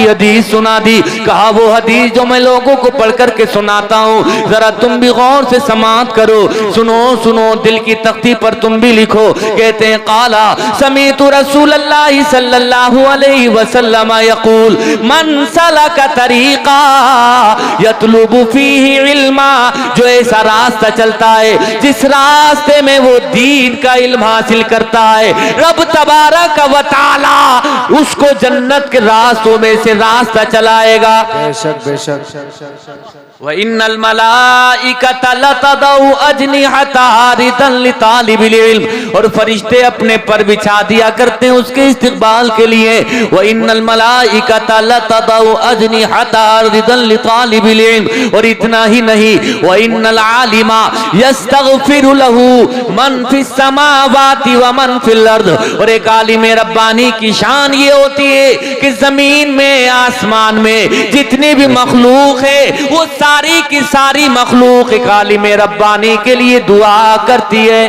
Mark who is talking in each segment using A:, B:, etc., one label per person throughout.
A: हदीस सुना दी। कहा वो हदीस जो मैं लोगों को पढ़ करके सुनाता हूँ जरा तुम भी गौर से समाअत करो, सुनो सुनो, दिल की तख्ती पर तुम भी लिखो। कहते हैं काला समीतु रसूलल्लाह सल्लल्लाहु अलैहि वसल्लम यक़ूल मन सलका तरीका यतलुबु फीही इल्मा, जो ऐसा रास्ता चलता है जिस रास्ते में वो दीन का इल्म हासिल करता है, रब तबारक व तआला उसको जन्नत के रास्तों में से रास्ता चलाएगा।
B: बेशक बेशक।
A: व इन्नल मलाइकता लतदउ अजनिहता रिदन लितालिबिल इल्म, और फरिश्ते अपने पर बिछा दिया करते हैं उसके इस्तकबाल के लिए। व इन्नल मलाइकता लतदउ अजनिहता रिदन लितालिबिल इल्म, और इतना ही नहीं, व इन्नल आलिमा यस्तगफिरु लहू मन फिस समावाति व मन फिल अर्द, और एक आलिम रब्बानी की शान ये होती है कि जमीन में आसमान में जितनी भी मखलूक है वो सारी की सारी मखलूक एक आलिम रब्बानी के लिए दुआ करती है।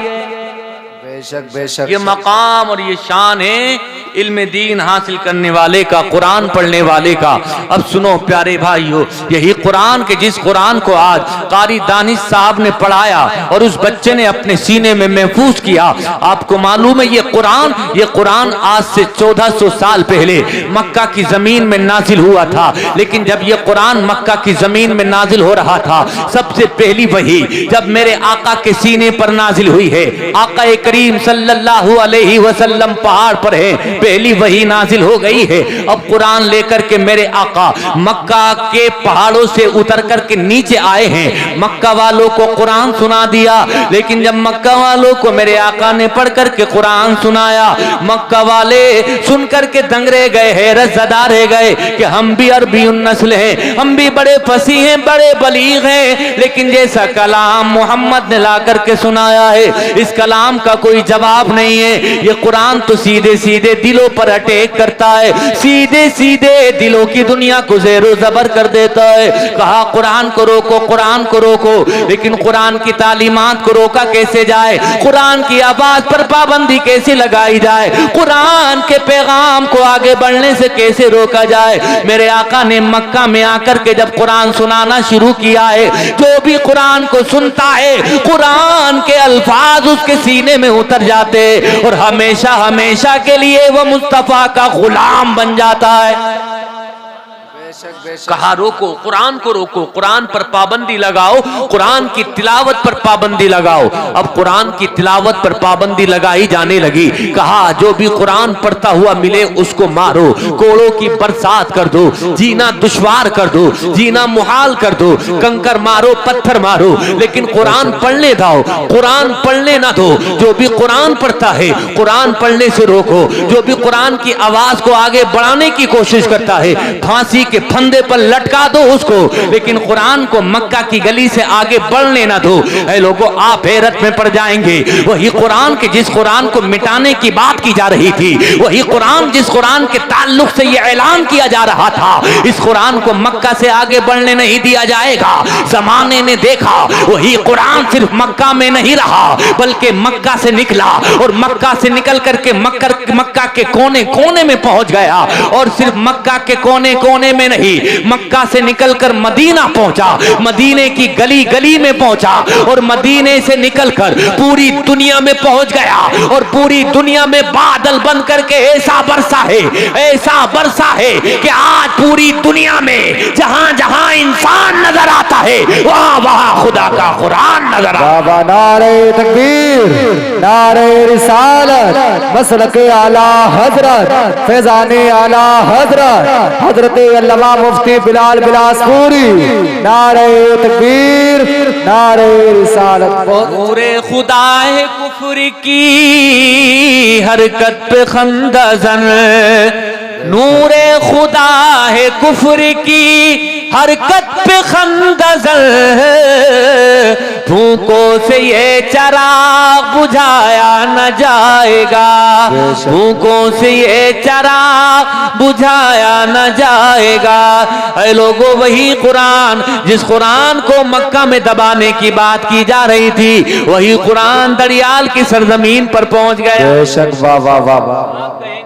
B: बेशक बेशक।
A: ये मकाम और ये शान है इल्म दीन हासिल करने वाले का, कुरान पढ़ने वाले का। अब सुनो प्यारे भाइयों, यही कुरान के जिस कुरान को आज कारी दानिश साहब ने पढ़ाया और उस बच्चे ने अपने सीने में महफूज किया, आपको मालूम है ये कुरान आज से 1400 साल पहले मक्का की जमीन में नाजिल हुआ था। लेकिन जब ये कुरान मक्का की जमीन में नाजिल हो रहा था, सबसे पहली वही जब मेरे आका के सीने पर नाजिल हुई है, आका करीम सल्लल्लाहु अलैहि वसल्लम पहाड़ पर है, पहली वही नाजिल हो गई है। अब कुरान लेकर के मेरे आका मक्का के पहाड़ों से उतर करके नीचे आए हैं, मक्का वालों को कुरान सुना दिया। लेकिन जब मक्का वालों को मेरे आका ने पढ़ करके कुरान सुनाया, मक्का वाले सुन करके दंग रह गए, हैरत ज़दा रह गए कि हम भी अरबी नस्ल हैं, हम भी बड़े फसीह हैं, बड़े बलीग हैं, लेकिन जैसा कलाम मोहम्मद ने ला करके सुनाया है इस कलाम का कोई जवाब नहीं है। ये कुरान तो सीधे सीधे दिलों पर अटैक करता है, सीधे सीधे दिलों की दुनिया को ज़ेरो ज़बर कर देता है। कहा कुरान को रोको, कुरान को रोको, लेकिन कुरान की तालीमात को रोका कैसे जाए, कुरान की आवाज पर पाबंदी कैसे लगाई जाए, कुरान के पैगाम को आगे बढ़ने से कैसे रोका जाए। मेरे आका ने मक्का में आकर के जब कुरान सुनाना शुरू किया है, जो भी कुरान को सुनता है कुरान के अल्फाज उसके सीने में उतर जाते और हमेशा हमेशा के लिए वो मुस्तफा का गुलाम बन जाता है। कहा रोको, कुरान को रोको, कुरान पर पाबंदी लगाओ, कुरान की तिलावत पर पाबंदी लगाओ। अब कुरान की तिलावत पर पाबंदी लगाई जाने लगी। कहा जो भी कुरान पढ़ता हुआ मिले उसको मारो, कोड़ों की बरसात कर दो, जीना दुश्वार कर दो, जीना मुहाल कर दो, कंकर मारो, पत्थर मारो, लेकिन कुरान पढ़ने दो, कुरान पढ़ने ना दो। जो भी कुरान पढ़ता है कुरान पढ़ने से रोको, जो भी कुरान की आवाज को आगे बढ़ाने की कोशिश करता है फांसी के फंदे पर लटका दो उसको, लेकिन कुरान को मक्का की गली से आगे बढ़ने ना दो। ऐ लोगों, आप हैरत में पड़ जाएंगे। वही कुरान के जिस कुरान को मिटाने की बात की जा रही थी, वही कुरान जिस कुरान के ताल्लुक से यह ऐलान किया जा रहा था इस कुरान को मक्का से आगे बढ़ने नहीं दिया जाएगा। जमाने ने देखा वही कुरान सिर्फ मक्का में नहीं रहा बल्कि मक्का से निकला और मक्का से निकल करके मक्का के कोने कोने में पहुंच गया, और सिर्फ मक्का के कोने कोने में नहीं, मक्का से निकलकर मदीना पहुंचा, मदीने की गली गली में पहुंचा, और मदीने से निकलकर पूरी दुनिया में पहुंच गया, और पूरी दुनिया में बादल बन करके ऐसा बरसा है कि आज पूरी दुनिया में जहां जहां इंसान नजर आता है वहां वहां खुदा का कुरान नजर आता है।
B: नारे तकबीर, नारे रिसालत, मसलके आला हजरत, फैजाने आला हजरत, हजरत अल्लामा मुफ्ती बिलाल बिलासपुरी, नारे तकबीर, नारे रिसालत।
A: नूरे खुदा है कुफ्र की हरकत पे खंदजन, नूरे खुदा है कुफ्र की हरकत पे खंदजन, भूखों से ये चराग बुझाया न जाएगा, भूखों से ये चराग बुझाया न जाएगा। ऐ लोगों, वही कुरान जिस कुरान को मक्का में दबाने की बात की जा रही थी, वही कुरान दरियाल की सरजमीन पर पहुंच गया।
B: बेशक, वाह वाह वाह।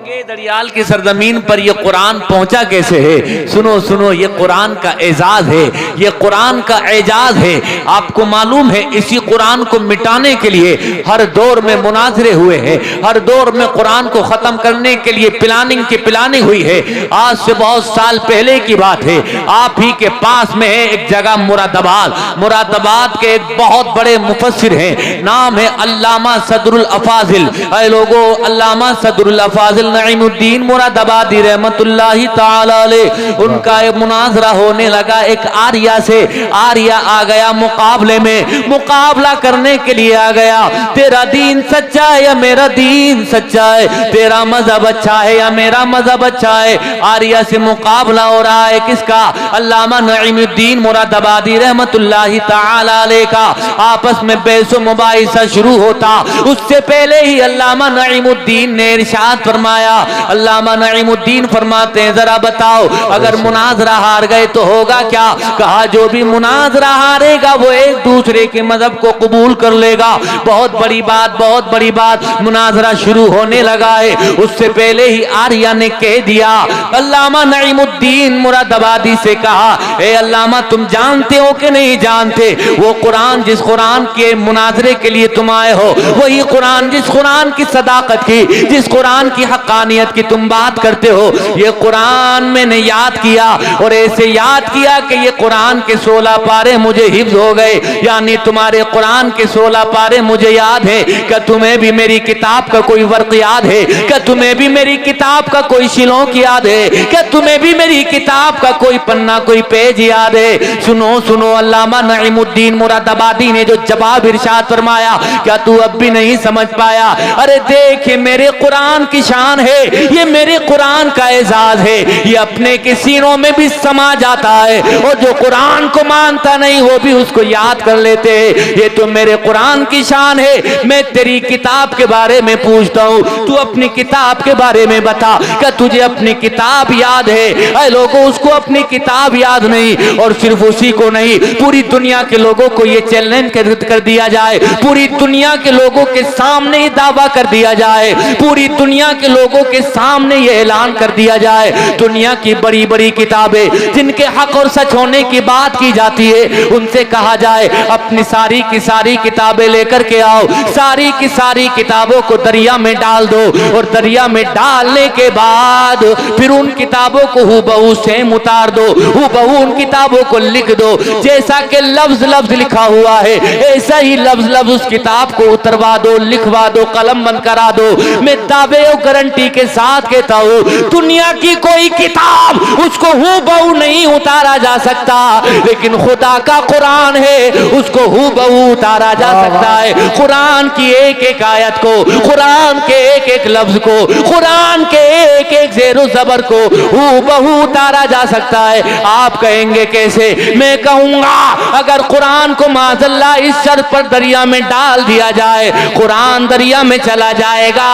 A: के दरियाल की सरजमीन पर ये कुरान पहुंचा कैसे है? सुनो सुनो, ये कुरान का एजाज है, ये कुरान का एजाज है। आपको मालूम है इसी कुरान को मिटाने के लिए हर दौर में मुनाजरे हुए हैं, हर दौर में कुरान को खत्म करने के लिए प्लानिंग की प्लानिंग हुई है। आज से बहुत साल पहले की बात है, आप ही के पास में है एक जगह मुरादाबाद। मुरादाबाद के एक बहुत बड़े मुफस्सिर हैं, नाम है अल्लामा सदरुल अफाजिल। ऐ लोगो, अल्लामा सदरुल अफाजिल नईमुद्दीन मुरादाबादी रहमतुल्लाहि ताला अलैह, उनका एक मुनाजरा होने लगा एक आर्या से। आर्या आ गया मुकाबले में, मुकाबला करने के लिए आ गया। तेरा दीन सच्चा है या मेरा दीन सच्चा है, तेरा मजहब अच्छा है या मेरा मजहब अच्छा है। आर्या से मुकाबला हो रहा है किसका? अल्लामा नईमुद्दीन मुरादाबादी रहमतुल्लाहि ताला अलैह का। आपस में बहसो मुबाहिसा शुरू होता, उससे पहले ही अल्लामा नईमुद्दीन ने इरशाद फरमाया। अल्लामा नईमुद्दीन फरमाते हैं, जरा बताओ अगर मुनाजरा हार गए तो होगा क्या? कहा जो भी मुनाजरा हारेगा वो एक दूसरे के मजहब को कबूल कर लेगा। बहुत बड़ी बात, बहुत बड़ी बात। मुनाजरा शुरू होने लगा है, उससे पहले ही आर्या ने कह दिया, अल्लामा नईमुद्दीन मुरादाबादी से कहा, ए अल्लामा तुम जानते हो कि नहीं जानते, वो कुरान जिस कुरान के मुनाजरे के लिए तुम आए हो, वही कुरान जिस कुरान की सदाकत की, जिस कुरान की हक्कानियत की तुम बात करते हो, ये कुरान मैंने याद किया और ऐसे याद किया कि ये कुरान के 16 पारे मुझे हिफ्ज हो गए। यानी तुम्हारे कुरान के 16 पारे मुझे याद है। क्या तुम्हें भी मेरी किताब का कोई वर्क याद है? क्या तुम्हें भी मेरी किताब का कोई शिलोक याद है? क्या तुम्हें भी मेरी किताब का कोई पन्ना, कोई पेज याद है? सुनो सुनो, अल्लामा नईमुद्दीन मुरादाबादी ने जो जवाब इरशाद फरमाया, क्या तू अब भी नहीं समझ पाया? अरे देख, ये मेरे कुरान की शान है, ये मेरे कुरान का एजाज है, ये अपने के सीनों में भी समा जाता है और जो कुरान को मानता नहीं वो भी उसको याद कर लेते हैं। ये तो मेरे कुरान की शान है। मैं तेरी किताब के बारे में पूछता हूँ, तू अपनी किताब के बारे में बता, क्या तुझे अपनी किताब याद है? ऐ लोगों, उसको अपनी किताब याद नहीं, और सिर्फ उसी को नहीं, पूरी दुनिया के लोगों को ये चैलेंज कर दिया जाए, पूरी दुनिया के लोगों के सामने ही दावा कर दिया जाए, पूरी दुनिया के लोगों के सामने ये ऐलान कर दिया जाए, दुनिया की बड़ी बड़ी किताबें जिनके हक और सच होने की बात की जाती है, उनसे कहा जाए अपनी सारी की सारी किताबें लेकर के आओ, सारी की सारी किताबों को दरिया में डाल दो, और दरिया में डालने के बाद फिर उन किताबों को हूबहू सेम उतार दो, हूबहू उन किताबों को लिख दो, जैसा कि लफ्ज लफ्ज लिखा हुआ है ऐसा ही लफ्ज लफ्ज उस किताब को उतरवा दो, लिखवा दो, कलम बंद करा दो। मैं दावे और गारंटी के साथ कहता हूँ, दुनिया की कोई किताब उसको हूबहू नहीं उतारा जा सकता, लेकिन खुदा का कुरान है, उसको हूबहू उतारा जा सकता है। कुरान की एक एक आयत को, कुरान के एक एक लफ्ज को, कुरान के एक एक ज़ेरो ज़बर को हूबहू उतारा जा सकता है। आप कहेंगे कैसे? मैं कहूंगा अगर कुरान को माज़अल्लाह इस शर्त पर दरिया में डाल दिया जाए, कुरान दरिया में चला जाएगा,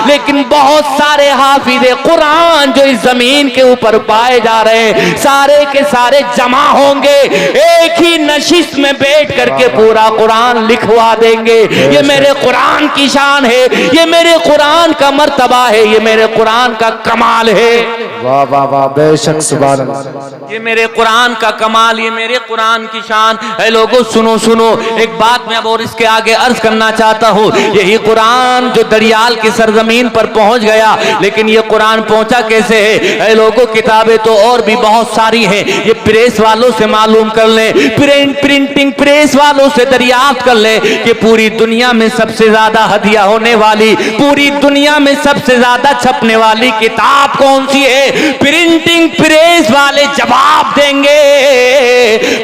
A: लेकिन बहुत सारे हाफिज़े कुरान जो इस जमीन के ऊपर पाए जा रहे हैं, सारे के सारे जमा होंगे, एक ही नशिस्त में बैठ करके पूरा कुरान लिखवा देंगे। ये मेरे कुरान की शान है, ये मेरे कुरान का मर्तबा है, ये मेरे कुरान का कमाल है।
B: वाह वाह वाह, बेशक सुभान अल्लाह।
A: ये मेरे कुरान का कमाल, ये मेरे कुरान की शान है। लोगों सुनो सुनो, एक बात मैं अब और इसके आगे अर्ज करना चाहता हूँ। यही कुरान जो दरियाल की सरजमीन पर पहुंच गया, लेकिन ये कुरान पहुंचा कैसे है? लोगों किताबें तो और भी बहुत सारी हैं, ये प्रेस वालों से मालूम कर लें, प्रिंटिंग प्रेस वालों से दरियाफ्त कर लें कि पूरी दुनिया में सबसे ज्यादा हदिया होने वाली, पूरी दुनिया में सबसे ज्यादा छपने वाली किताब कौन सी है? प्रिंटिंग प्रेस वाले जवाब देंगे।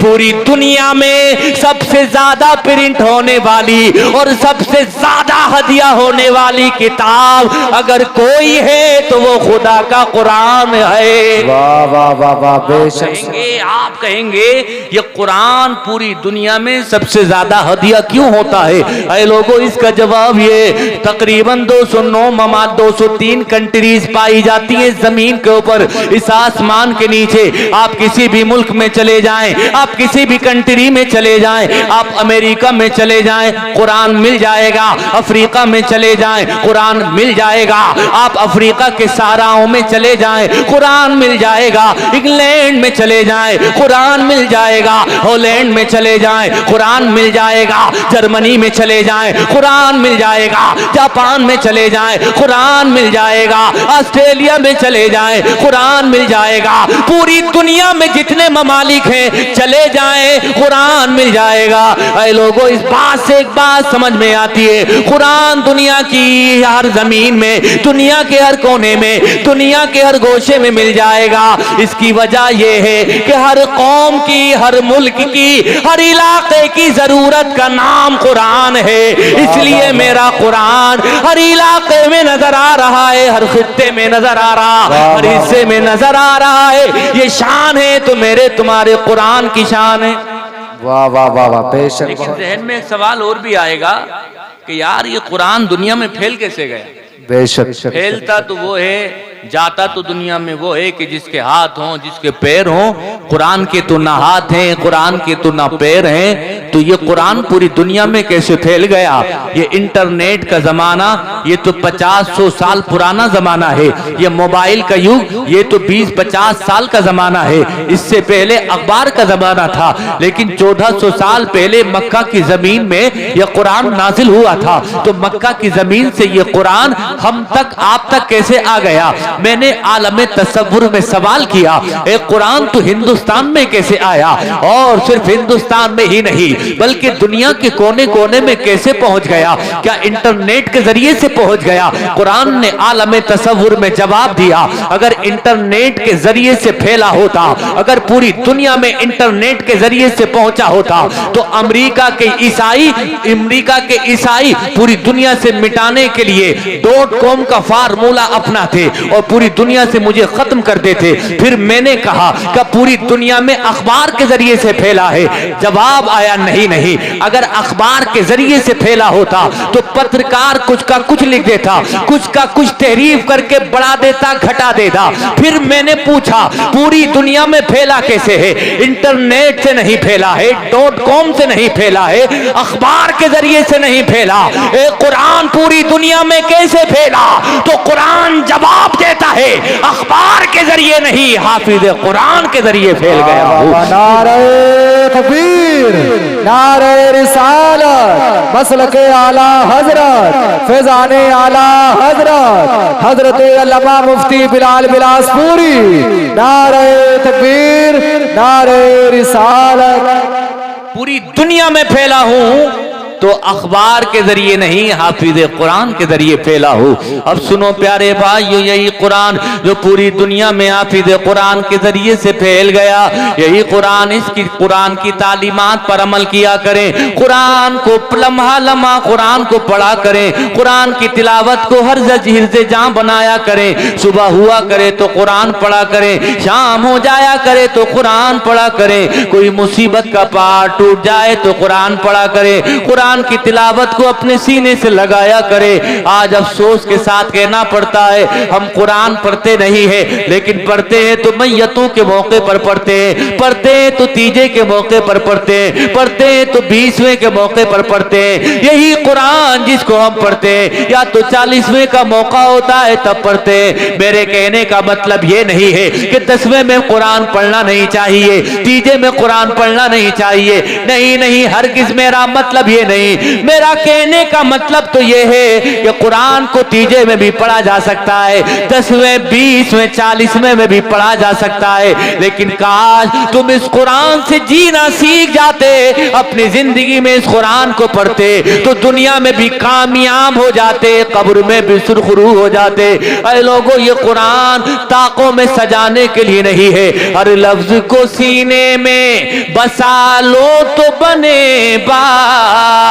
A: पूरी दुनिया में सबसे ज्यादा प्रिंट होने वाली और सबसे ज्यादा हदिया होने वाली किताब अगर कोई है तो वो खुदा का कुरान है।
B: वाह वाह वाह वाह, बेशक।
A: आप कहेंगे ये कुरान पूरी दुनिया में सबसे ज्यादा हदिया क्यों होता है? ऐ लोगों, इसका जवाब ये, तकरीबन 209 ममात 203 कंट्रीज पाई जाती हैं जमीन के ऊपर, इस आसमान के नीचे। आप किसी भी मुल्क में चले जाएं, आप आप किसी भी कंट्री में चले जाएं, आप अमेरिका में चले जाएं, कुरान मिल जाएगा। अफ्रीका में चले जाएं, कुरान मिल जाएगा। आप अफ्रीका के सहाराओं में चले जाएं, कुरान मिल जाएगा। इंग्लैंड में चले जाएं, कुरान मिल जाएगा। हॉलैंड में चले जाएं, कुरान मिल जाएगा। जर्मनी में चले जाएं, कुरान मिल जाएगा। जापान में चले जाएं, कुरान मिल जाएगा। ऑस्ट्रेलिया में चले जाएं, कुरान मिल जाएगा। पूरी दुनिया में जितने ममालिक हैं चले जाएं, कुरान मिल जाएगा। ऐ लोगों, इस बात से एक बात समझ में आती है, कुरान दुनिया की हर जमीन में, दुनिया के हर कोने में, दुनिया के हर गोशे में मिल जाएगा। इसकी वजह यह है कि हर कौम की, हर मुल्क की, हर इलाके की जरूरत का नाम कुरान है। इसलिए मेरा कुरान हर इलाके में नजर आ रहा है, हर खित्ते में नजर आ रहा, हर हिस्से में नजर आ रहा है। ये शान है तो मेरे तुम्हारे कुरान की शान है।
B: वाह वाह वाह वाह, बेशक।
A: लेकिन जहन में एक सवाल और भी आएगा कि यार ये कुरान दुनिया में फैल कैसे गया?
B: बेशक।
A: फैलता तो वो है, जाता तो दुनिया में वो है कि जिसके हाथ हों, जिसके पैर हों। कुरान के तो ना हाथ हैं, कुरान के तो ना पैर हैं, तो ये कुरान पूरी दुनिया में कैसे फैल गया? ये इंटरनेट का जमाना, ये तो 50-100 साल पुराना जमाना है। ये मोबाइल का युग, ये तो 20-50 साल का जमाना है। इससे पहले अखबार का जमाना था। लेकिन 1400 साल पहले मक्का की जमीन में यह कुरान नाजिल हुआ था। तो मक्का की जमीन से ये कुरान हम तक, आप तक कैसे आ गया? मैंने आलम तसव्वुर में सवाल किया, एक कुरान तो हिंदुस्तान में कैसे आया? और सिर्फ हिंदुस्तान में ही नहीं बल्कि दुनिया के कोने कोने में कैसे पहुंच गया? क्या इंटरनेट के जरिए से पहुंच गया? कुरान ने आलम तसव्वुर में जवाब दिया, अगर इंटरनेट के जरिए से फैला होता, अगर पूरी दुनिया में इंटरनेट के जरिए से पहुंचा होता, तो अमेरिका के ईसाई पूरी दुनिया से मिटाने के लिए .com का फार्मूला अपनाते और पूरी दुनिया से मुझे खत्म कर देते। फिर मैंने कहा कि पूरी दुनिया में अखबार के जरिए से फैला है। जवाब आया नहीं। अगर अखबार के जरिए से फैला होता तो पत्रकार कुछ का कुछ लिख देता, कुछ का कुछ तहरीफ करके बढ़ा देता, घटा देता। फिर मैंने पूछा पूरी दुनिया में फैला कैसे है? इंटरनेट से नहीं फैला है, .com से नहीं फैला है, अखबार के जरिए से नहीं फैला। कुरान पूरी दुनिया में कैसे फैला? तो कुरान जवाब देता है, अखबार के जरिए नहीं, हाफिज कुरान के जरिए फैल गया हूं।
B: नारे तकबीर, नारे रिसालत, मसलके आला हजरत, फैजाने आला हजरत, हजरत अल्लामा मुफ्ती बिलाल बिलासपुरी। नारे तकबीर, नारे रिसालत।
A: पूरी दुनिया में फैला हूं तो अखबार के जरिए नहीं, हाफिज कुरान के जरिए फैला हो। अब सुनो प्यारे भाइयों, यही कुरान जो पूरी दुनिया में हाफिज कुरान के जरिए से फैल गया, यही कुरान, इसकी कुरान की तालीमात पर अमल किया करें। कुरान को लम्हा लम्हा कुरान को पढ़ा करें। कुरान की तिलावत को हर हिर्ज़े जां बनाया करें। सुबह हुआ करे तो कुरान पढ़ा करें, शाम हो जाया करे तो कुरान पढ़ा करें। कोई मुसीबत का पहाड़ टूट जाए तो कुरान पढ़ा करें। कुरान की तिलावत को अपने सीने से लगाया करे। आज अफसोस के साथ कहना पड़ता है, हम कुरान पढ़ते नहीं है, लेकिन पढ़ते हैं तो मैयतों के मौके पर पढ़ते हैं, पढ़ते हैं तो तीजे के मौके पर पढ़ते हैं, पढ़ते हैं तो 20वें के मौके पर पढ़ते हैं। यही कुरान जिसको हम पढ़ते हैं या तो 40वें का मौका होता है तब पढ़ते हैं। मेरे कहने का मतलब ये नहीं है कि 10वें में कुरान पढ़ना नहीं चाहिए, तीजे में कुरान पढ़ना नहीं चाहिए। नहीं, हरगिज़ मेरा मतलब ये नहीं। मेरा कहने का मतलब तो यह है कि कुरान को तीजे में भी पढ़ा जा सकता है, 10वें, 20वें, 40वें में भी पढ़ा जा सकता है। लेकिन काश तुम इस कुरान से जीना सीख जाते, अपनी जिंदगी में इस कुरान को पढ़ते तो दुनिया में भी कामयाब हो जाते, कब्र में भी सुरखरू हो जाते। अरे लोगों, ये कुरान ताकों में सजाने के लिए नहीं है, हर लफ्ज को सीने में बसा लो तो बने बात।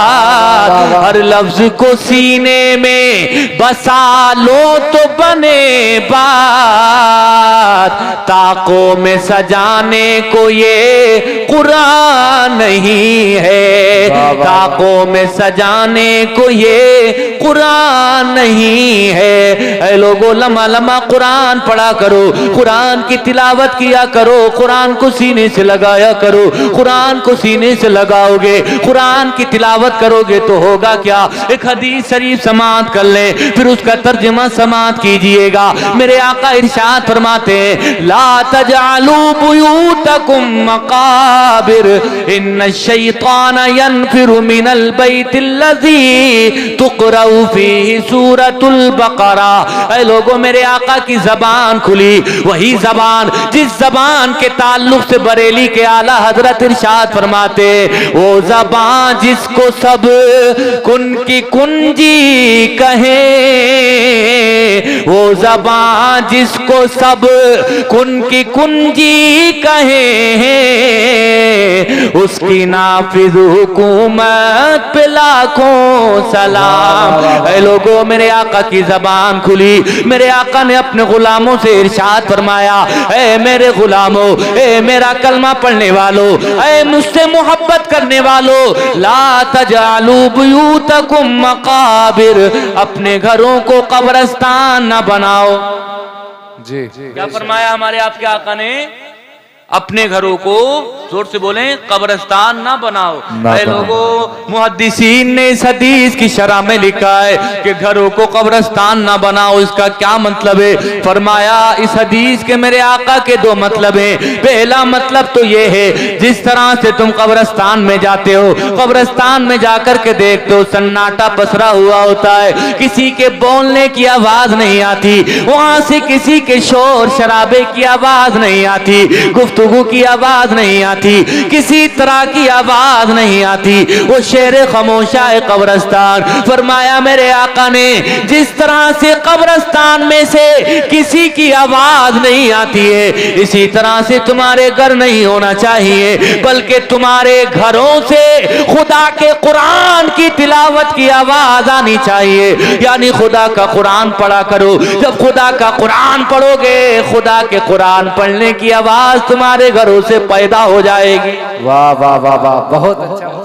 A: हर लफ्ज को सीने में बसा लो तो बने बात, ताकों में सजाने को ये कुरान नहीं है, ताकों में सजाने को ये कुरान नहीं है। ऐ लोगों, लम्हा लम्हा कुरान पढ़ा करो, कुरान की तिलावत किया करो, कुरान को सीने से लगाया करो। कुरान को सीने से लगाओगे, कुरान की तिलावत करोगे तो होगा क्या? एक हदीस शरीफ समात कर ले, फिर उसका तर्जुमा समात कीजिएगा। मेरे आका इरशाद फरमाते हैं, ला तजअलू बुयूतकुम मकाबिर इन्न शैतान यनफिरु मिनल बैतिल्लज़ी तुक़रउ फीही सूरतुल बक़रा। ऐ लोगों, मेरे आका की जबान खुली, वही जबान जिस जबान के ताल्लुक से बरेली के आला हजरत इरशाद फरमाते, वो जबान जिसको सब कुन की कुंजी कहे, वो जबान जिसको सब कुन की कुंजी कहे, उसकी नाफिज हुकूमत पे लाखों सलाम। ऐ लोगों, मेरे आका की जबान खुली, मेरे आका ने अपने गुलामों से इरशाद फरमाया, ऐ मेरे गुलामों, ऐ मेरा कलमा पढ़ने वालों, ऐ मुझसे मोहब्बत करने वालों, ला तजालू बुयूतकुम मकाबिर, अपने घरों को कब्रिस्तान न बनाओ।
B: जी
A: क्या फरमाया हमारे आपके आका ने? अपने घरों को, जोर से बोलें, कब्रिस्तान ना बनाओ। ऐ लोगों, मुहद्दिसीन ने इस हदीस की शरह में लिखा है कि घरों को कब्रिस्तान ना बनाओ। इसका क्या मतलब है? फरमाया, इस हदीस के मेरे आका के दो मतलब हैं। पहला मतलब तो ये है, जिस तरह से तुम कब्रिस्तान में जाते हो, कब्रिस्तान में जाकर के देखते हो सन्नाटा पसरा हुआ होता है, किसी के बोलने की आवाज नहीं आती, वहां से किसी के शोर शराबे की आवाज नहीं आती, गुफ्तगू की आवाज नहीं आती, किसी तरह की आवाज नहीं आती, वो शेर खामोशा है कब्रिस्तान। फरमाया मेरे आका ने, जिस तरह से कब्रिस्तान में से किसी की आवाज नहीं आती है, इसी तरह से तुम्हारे घर नहीं होना चाहिए, बल्कि तुम्हारे घरों से खुदा के कुरान की तिलावत की आवाज आनी चाहिए। यानी खुदा का कुरान पढ़ा करो। जब खुदा का कुरान पढ़ोगे, खुदा के कुरान पढ़ने की आवाज तुम्हारे घरों से पैदा हो जाएगी।
B: वाह वाह वाह वाह, बहुत अच्छा।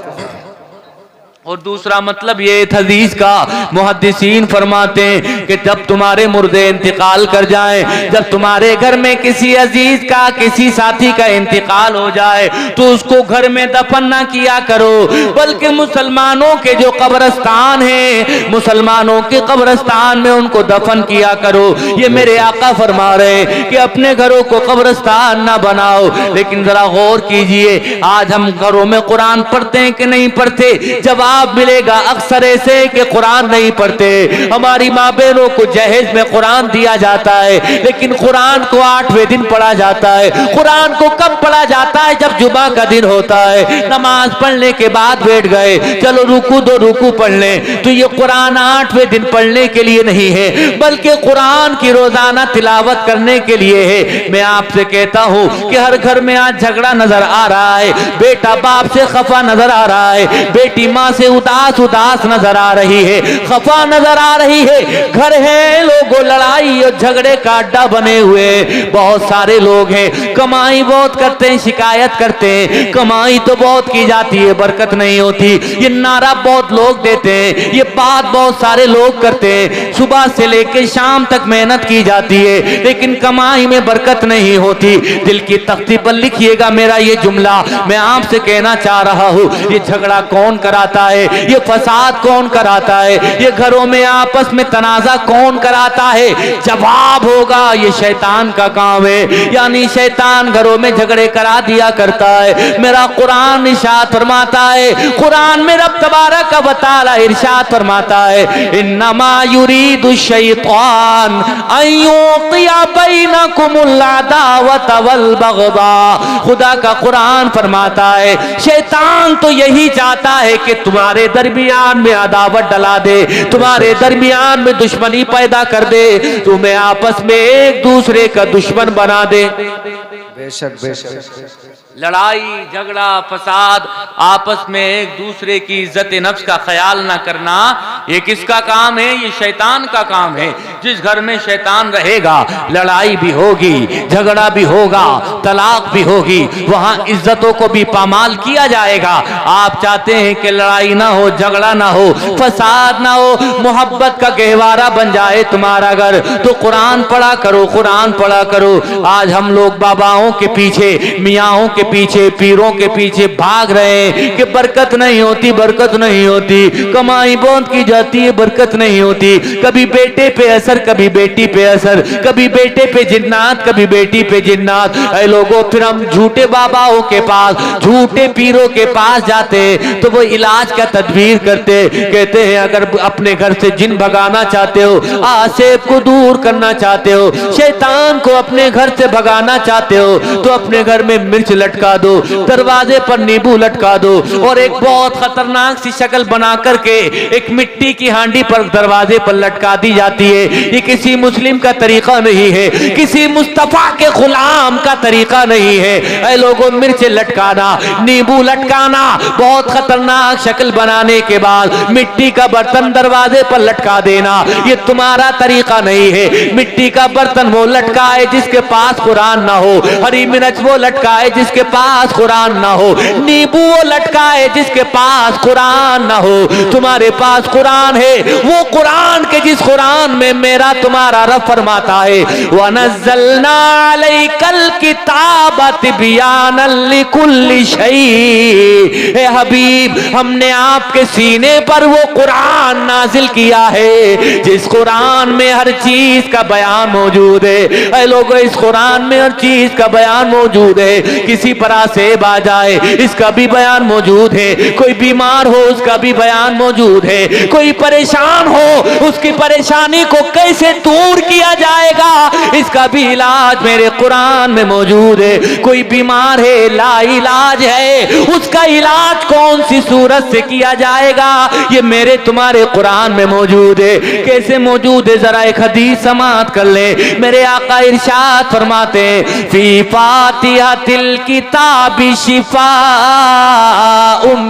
A: और दूसरा मतलब ये हदीस का मुहद्दिसीन फरमाते हैं कि जब तुम्हारे मुर्दे इंतकाल कर जाएं, जब तुम्हारे घर में किसी अजीज का, किसी साथी का इंतकाल हो जाए, तो उसको घर में दफन ना किया करो, बल्कि मुसलमानों के जो कब्रिस्तान है, मुसलमानों के कब्रिस्तान में उनको दफन किया करो। ये मेरे आका फरमा रहे कि अपने घरों को कब्रिस्तान ना बनाओ। लेकिन जरा गौर कीजिए, आज हम घरों में कुरान पढ़ते हैं कि नहीं पढ़ते? जवाब मिलेगा अक्सर ऐसे कि कुरान नहीं पढ़ते। हमारी माँ बहनों को जहेज में कुरान दिया जाता है, लेकिन कुरान को 8वें दिन पढ़ा जाता है। कुरान को कब पढ़ा जाता है? जब जुमा का दिन होता है, नमाज पढ़ने के बाद बैठ गए, चलो रुकू दो रुकू पढ़ लें, तो ये कुरान 8वें दिन पढ़ने के लिए नहीं है, बल्कि कुरान की रोजाना तिलावत करने के लिए है। मैं आपसे कहता हूँ कि हर घर में आज झगड़ा नजर आ रहा है, बेटा बाप से खफा नजर आ रहा है, बेटी माँ से उदास उदास नजर आ रही है, खफा नजर आ रही है। घर है, लोगों लड़ाई और झगड़े का अड्डा बने हुए, बहुत सारे लोग हैं, कमाई बहुत करते हैं, शिकायत करते हैं, कमाई तो बहुत की जाती है, बरकत नहीं होती, ये नारा बहुत लोग देते हैं, ये बात बहुत सारे लोग करते हैं, सुबह से लेकर शाम तक मेहनत की जाती है, लेकिन कमाई में बरकत नहीं होती। दिल की तख्ती पर लिखिएगा मेरा ये जुमला, मैं आपसे कहना चाह रहा हूँ, ये झगड़ा कौन कराता है, ये फसाद कौन कराता है, ये घरों में आपस में तनाजा कौन कराता है? जवाब होगा, ये शैतान का काम है। यानी शैतान घरों में झगड़े करा दिया करता है। मेरा कुरान इरशाद फरमाता है, कुरान में रब तबारक व तआला इरशाद फरमाता है, इन्नमा युरीदु शैतान अन युक़िया बैनकुमुल अदावत वल बग़दा। खुदा का कुरान फरमाता है, शैतान तो यही चाहता है कि तुम्हारे दरमियान में अदावत डला दे, तुम्हारे दरमियान में दुश्मनी पैदा कर दे, तुम्हें आपस में एक दूसरे का दुश्मन बना दे।
B: बेशक बेशक।
A: लड़ाई झगड़ा फसाद, आपस में एक दूसरे की इज्जत नफ्स का ख्याल ना करना, ये किसका काम है? ये शैतान का काम है। जिस घर में शैतान रहेगा लड़ाई भी होगी, झगड़ा भी होगा, तलाक भी होगी, वहां इज्जतों को भी पामाल किया जाएगा। आप चाहते हैं कि लड़ाई ना हो, झगड़ा ना हो, फसाद ना हो, मोहब्बत का गहवारा बन जाए तुम्हारा घर, तो कुरान पढ़ा करो, कुरान पढ़ा करो। आज हम लोग बाबाओं के पीछे, मियाओं के पीछे, पीरों के पीछे भाग रहे हैं कि बरकत नहीं होती, बरकत नहीं होती, कमाई बहुत की जाती है, बरकत नहीं होती। कभी बेटे पे असर, कभी बेटी पे असर, कभी बेटे पे जिन्नात, कभी बेटी पे जिन्नात। ऐ लोगों, फिर हम झूठे बाबाओं के पास, झूठे पीरों के पास जाते तो वो इलाज का तदबीर करते, कहते हैं अगर अपने घर से जिन भगाना चाहते हो, आसेब को दूर करना चाहते हो, शैतान को अपने घर से भगाना चाहते हो, तो अपने घर में मिर्च लटका दो, दरवाजे पर नींबू लटका दो, और एक बहुत खतरनाक सी शक्ल बना करके एक मिट्टी की हांडी पर दरवाजे पर लटका दी जाती है। ये किसी मुस्लिम का तरीका नहीं है, किसी मुस्तफा के गुलाम का तरीका नहीं है। ऐ लोगों, मिर्च लटकाना, नींबू लटकाना, बहुत खतरनाक शक्ल बनाने के बाद मिट्टी का बर्तन दरवाजे पर लटका देना, ये तुम्हारा तरीका नहीं है। मिट्टी का बर्तन वो लटकाए जिसके पास कुरान ना हो, हरी मिर्च वो लटकाए जिसके पास कुरान ना हो, नींबू वो लटकाए जिसके पास कुरान ना हो। तुम्हारे पास कुरान है, वो कुरान के जिस कुरान में मेरा तुम्हारा रब फरमाता है, वनज़्ज़लना अलैकल किताब तिबयानन लिकुल्लि शै। ए हबीब, हमने आपके सीने पर वो कुरान नाजिल किया है जिस कुरान में हर चीज का बयान मौजूद है। ऐ लोगों, इस कुरान में हर चीज का बयान मौजूद है। किसी पर आसेब आ जाए, इसका भी बयान मौजूद है। कोई बीमार हो, उसका भी बयान मौजूद है। कोई परेशान हो, उसकी परेशानी को कैसे दूर किया जाएगा, इसका भी इलाज मेरे कुरान में मौजूद है। कोई बीमार है, लाइलाज है, उसका इलाज कौन सी सूरत से किया जाएगा, ये मेरे तुम्हारे कुरान में मौजूद है। कैसे मौजूद है, जरा एक हदीस समाअत कर ले। मेरे आका इरशाद फरमाते हैं, फी फातिहातिल किताबी शिफा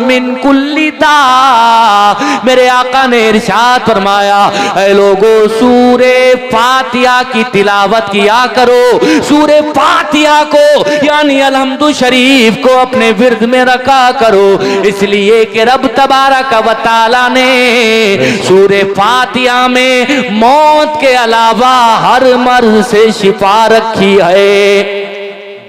A: मिन कुल्ली दा। मेरे आका ने इरशाद फरमाया, ऐ लोगों, सूरे फातिहा की तिलावत किया करो। सूरे फातिहा को यानी अलहम्दु शरीफ को अपने विर्द में रखा करो, इसलिए कि रब तबारक व तआला ने सूरे फातिहा में मौत के अलावा हर मर्ज से शिफा रखी है।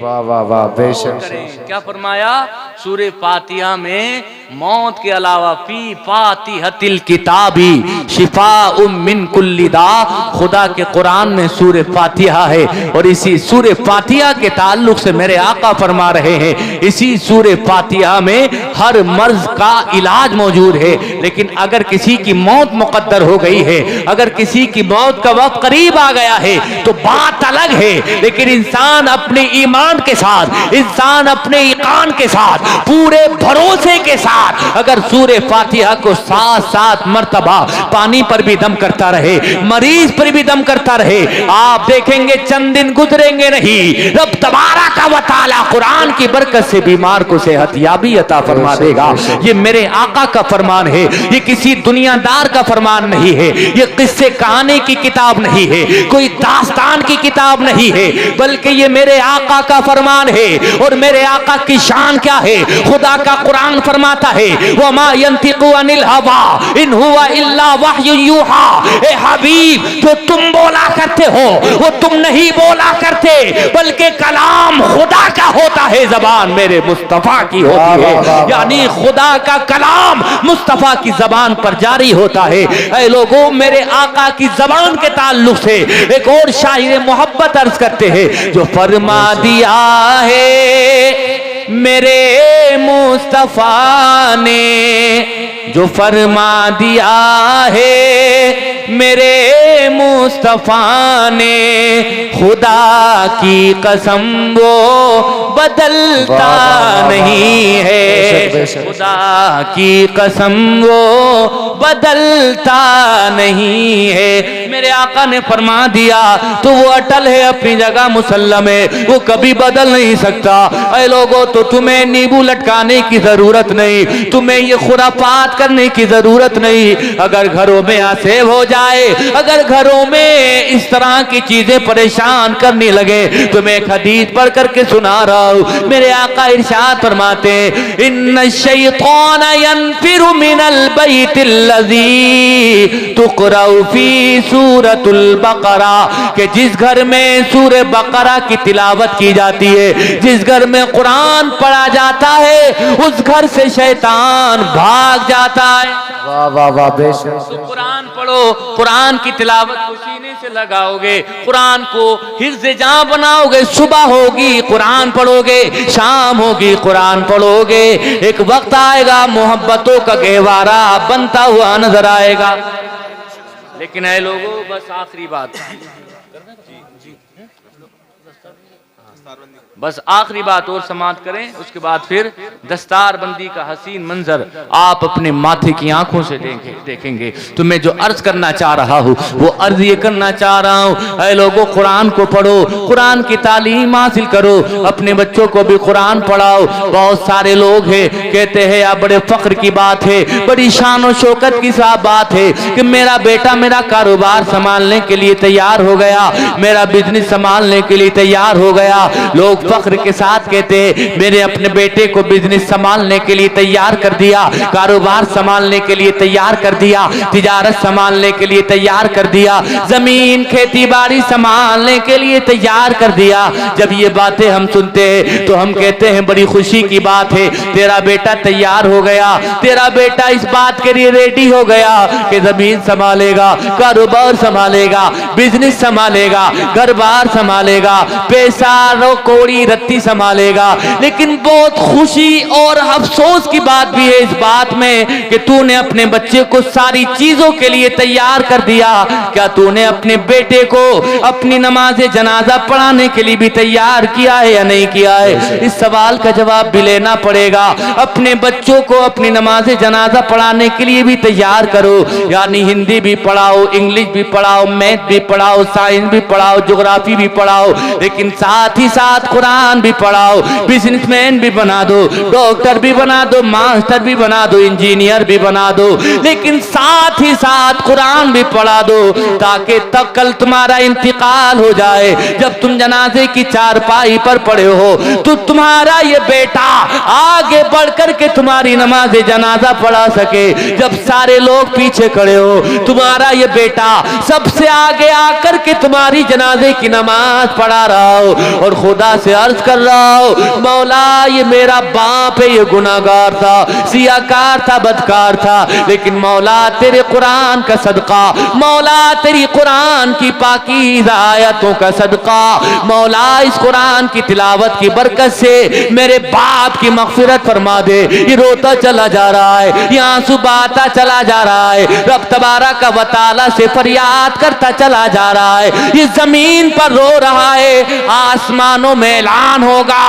B: वाह वाह वाह, बेशक।
A: क्या फरमाया? सूरे फातिहा में मौत के अलावा फी फातिहतिल किताबी शिफा मिन कुल्ली दा। खुदा के कुरान में सूरे फातिहा है, और इसी सूरे फातिहा के ताल्लुक से मेरे आका फरमा रहे हैं, इसी सूरे फातिहा में हर मर्ज का इलाज मौजूद है। लेकिन अगर किसी की मौत मुकद्दर हो गई है, अगर किसी की मौत का वक्त करीब आ गया है, तो बात अलग है। लेकिन इंसान अपने ईमान के साथ, इंसान अपने ईकान के साथ, पूरे भरोसे के साथ अगर सूरे फातिहा को 7-7 मर्तबा पानी पर भी दम करता रहे, मरीज पर भी दम करता रहे, आप देखेंगे चंद दिन गुजरेंगे नहीं, रब तबारक व तआला कुरान की बरकत से बीमार को सेहतयाबी अता फरमा देगा। ये मेरे आका का फरमान है, ये किसी दुनियादार का फरमान नहीं है, ये किस्से कहानी की किताब नहीं है, कोई दास्तान की किताब नहीं है, बल्कि ये मेरे आका का फरमान है। और मेरे आका की शान क्या है? खुदा का कुरान फरमाता है, वमा यंतिकु अनिल हवा इन हुवा इल्ला वह्यु यूहा। ए हबीब, जो तुम बोला करते हो वो तुम नहीं बोला करते, बल्कि कलाम खुदा का होता है, जबान मेरे मुस्तफा की होती है। यानी खुदा का कलाम मुस्तफा की जबान पर जारी होता है। ऐ लोगों, मेरे आका की जबान के ताल्लुक से एक और शायर मोहब्बत अर्ज करते हैं, जो फरमा दिया है मेरे मुस्तफा ने जो फरमा दिया है, मेरे मुस्तफा ने खुदा की कसम वो बदलता नहीं है, खुदा की कसम वो बदलता नहीं है। मेरे आका ने फरमा दिया तो वो अटल है, अपनी जगह मुसल्लम है, वो कभी बदल नहीं सकता। ऐ लोगों, तो तुम्हें नींबू लटकाने की जरूरत नहीं, तुम्हें ये खुरापात करने की जरूरत नहीं। अगर घरों में आसेब हो जाए, अगर घरों में इस तरह की चीजें परेशान करने लगे, तो मैं एक हदीस पढ़ करके सुना रहा हूँ। मेरे आका इरशाद फरमाते हैं, इन्न शैतान यनफिरु मिनल बैतिल्लज़ी तुक़रउ फी सूरतुल बकरा, कि जिस घर में सूरह बकरा की तिलावत की जाती है, जिस घर में कुरान पढ़ा जाता है, उस घर से शैतान भाग जाता है।
B: वाह वाह वाह, बेशक।
A: तो कुरान पढ़ो, कुरान की तिलावत को सीने से लगाओगे, कुरान को हिफ्ज़ जां बनाओगे, सुबह होगी कुरान पढ़ोगे, शाम होगी कुरान पढ़ोगे, एक वक्त आएगा मोहब्बतों का गहवारा बनता हुआ नजर आएगा। लेकिन ऐ लोगों, बस आखिरी बात, बस आखिरी बात और समाप्त करें, उसके बाद फिर दस्तार बंदी का हसीन मंजर आप अपने माथे की आंखों से देखेंगे। तो मैं जो अर्ज करना चाह रहा हूँ वो अर्ज ये करना चाह रहा हूँ, ऐ लोगों, कुरान को पढ़ो, कुरान की तालीम हासिल करो, अपने बच्चों को भी कुरान पढ़ाओ। बहुत सारे लोग हैं कहते हैं, या बड़े फख्र की बात है, बड़ी शान और शौकत की सा बात है कि मेरा बेटा मेरा कारोबार संभालने के लिए तैयार हो गया, मेरा बिजनेस संभालने के लिए तैयार हो गया। लोग फख्र के साथ कहते हैं, मेरे अपने बेटे को बिजनेस संभालने के लिए तैयार कर दिया, कारोबार संभालने के लिए तैयार कर दिया, तिजारत संभालने के लिए तैयार कर दिया, जमीन खेती बाड़ी संभालने के लिए तैयार कर दिया। जब ये बातें हम सुनते हैं तो हम कहते हैं बड़ी खुशी की बात है, तेरा बेटा तैयार हो गया, तेरा बेटा इस बात के लिए रेडी हो गया कि जमीन संभालेगा, कारोबार संभालेगा, बिजनेस संभालेगा, घर बार संभालेगा, पैसा कौड़ी रत्ती संभालेगा। लेकिन बहुत खुशी और अफसोस की बात भी है इस बात में कि तूने अपने बच्चे को सारी चीजों के लिए तैयार कर दिया, क्या तूने अपने बेटे को अपनी नमाज जनाजा पढ़ाने के लिए भी तैयार किया है या नहीं किया है? इस सवाल का जवाब भी लेना पड़ेगा। अपने बच्चों को अपनी नमाज जनाजा पढ़ाने के लिए भी तैयार करो, यानी हिंदी भी पढ़ाओ, इंग्लिश भी पढ़ाओ, मैथ भी पढ़ाओ, साइंस भी पढ़ाओ, ज्योग्राफी भी पढ़ाओ, लेकिन साथ ही साथ कुरान भी पढ़ाओ। बिजनेसमैन भी बना दो, डॉक्टर भी बना दो, मास्टर भी बना दो, इंजीनियर भी बना दो, लेकिन साथ ही साथ कुरान भी पढ़ा दो, ताकि तक कल तुम्हारा इंतकाल हो जाए, जब तुम जनाजे की चारपाई पर पड़े हो तो तुम्हारा ये बेटा आगे बढ़ कर के तुम्हारी नमाज जनाजा पढ़ा सके। जब सारे लोग पीछे खड़े हो, तुम्हारा ये बेटा सबसे आगे आकर के तुम्हारी जनाजे की नमाज पढ़ा रहा हो और खुदा से अर्ज कर रहा हो, मौला ये मेरा बाप है, ये गुनाहगार था, सियाकार था, बदकार था, लेकिन मौला तेरे कुरान का सदका, मौला तेरी कुरान की पाकीज़ा आयतों का सदका, मौला इस कुरान की तिलावत की बरकत से मेरे बाप की मग़फ़िरत फरमा दे। ये रोता चला जा रहा है, ये आंसू बहाता चला जा रहा है, रब तबारक व तआला से फरियाद करता चला जा रहा है, ये जमीन पर रो रहा है, आसमानों में ऐलान होगा,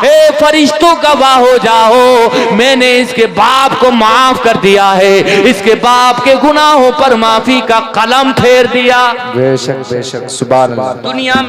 A: ए फरिश्तों गवाह हो जाओ, मैंने इसके बाप को माफ कर दिया है, इसके बाप के गुनाहों पर माफी का कलम फेर दिया।
B: बेशक बेशक, सुभान अल्लाह।
A: दुनिया